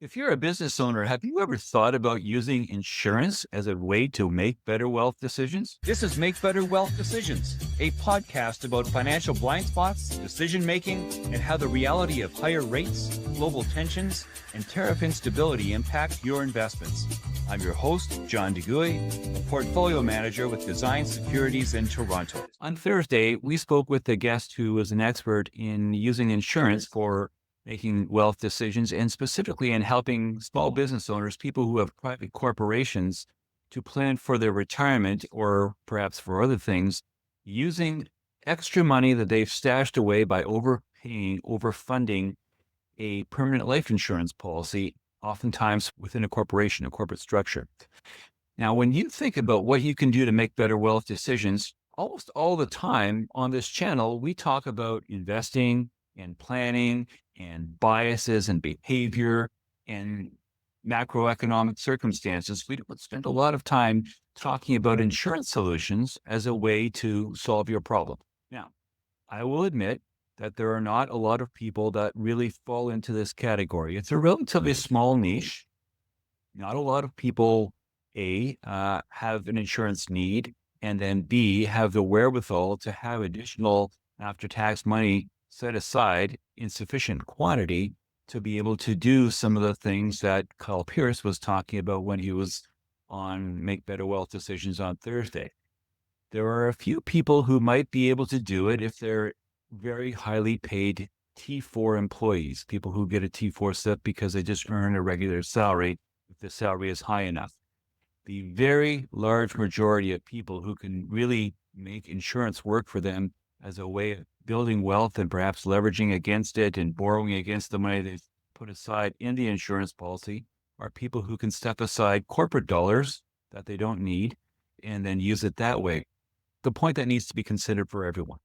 If you're a business owner, have you ever thought about using insurance as a way to make better wealth decisions? This is Make Better Wealth Decisions, a podcast about financial blind spots, decision making, and how the reality of higher rates, global tensions, and tariff instability impact your investments. I'm your host, John DeGuy, a portfolio manager with Design Securities in Toronto. On Thursday, we spoke with a guest who was an expert in using insurance for making wealth decisions, and specifically in helping small business owners, people who have private corporations, to plan for their retirement or perhaps for other things, using extra money that they've stashed away by overpaying, overfunding a permanent life insurance policy, oftentimes within a corporation, a corporate structure. Now, when you think about what you can do to make better wealth decisions, almost all the time on this channel, we talk about investing and planning and biases and behavior and macroeconomic circumstances. We don't spend a lot of time talking about insurance solutions as a way to solve your problem. Now, I will admit that there are not a lot of people that really fall into this category. It's a relatively small niche. Not a lot of people, have an insurance need, and then B, have the wherewithal to have additional after-tax money set aside in sufficient quantity to be able to do some of the things that Carl Pierce was talking about when he was on Make Better Wealth Decisions on Thursday. There are a few people who might be able to do it if they're very highly paid T4 employees, people who get a T4 slip because they just earn a regular salary if the salary is high enough. The very large majority of people who can really make insurance work for them as a way of building wealth and perhaps leveraging against it and borrowing against the money they've put aside in the insurance policy are people who can step aside corporate dollars that they don't need and then use it that way. The point that needs to be considered for everyone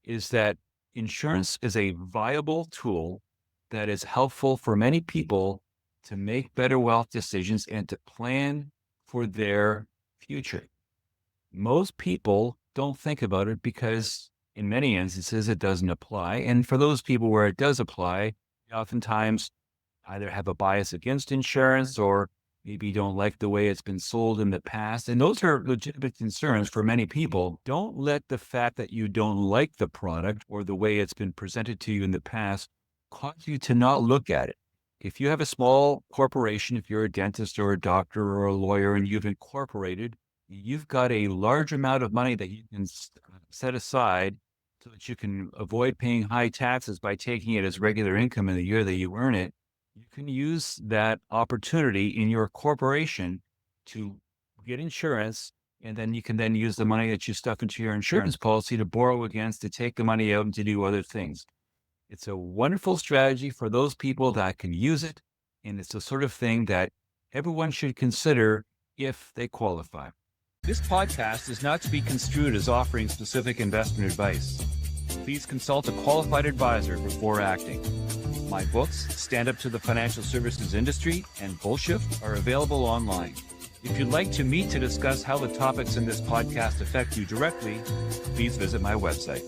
is that insurance is a viable tool that is helpful for many people to make better wealth decisions and to plan for their future. Most people don't think about it because in many instances, it doesn't apply. And for those people where it does apply, they oftentimes either have a bias against insurance or maybe don't like the way it's been sold in the past. And those are legitimate concerns for many people. Don't let the fact that you don't like the product or the way it's been presented to you in the past cause you to not look at it. If you have a small corporation, if you're a dentist or a doctor or a lawyer and you've incorporated, you've got a large amount of money that you can set aside so that you can avoid paying high taxes by taking it as regular income in the year that you earn it. You can use that opportunity in your corporation to get insurance, and then you can then use the money that you stuck into your insurance policy to borrow against, to take the money out and to do other things. It's a wonderful strategy for those people that can use it, and it's the sort of thing that everyone should consider if they qualify. This podcast is not to be construed as offering specific investment advice. Please consult a qualified advisor before acting. My books, Stand Up to the Financial Services Industry and Bullshift, are available online. If you'd like to meet to discuss how the topics in this podcast affect you directly, please visit my website.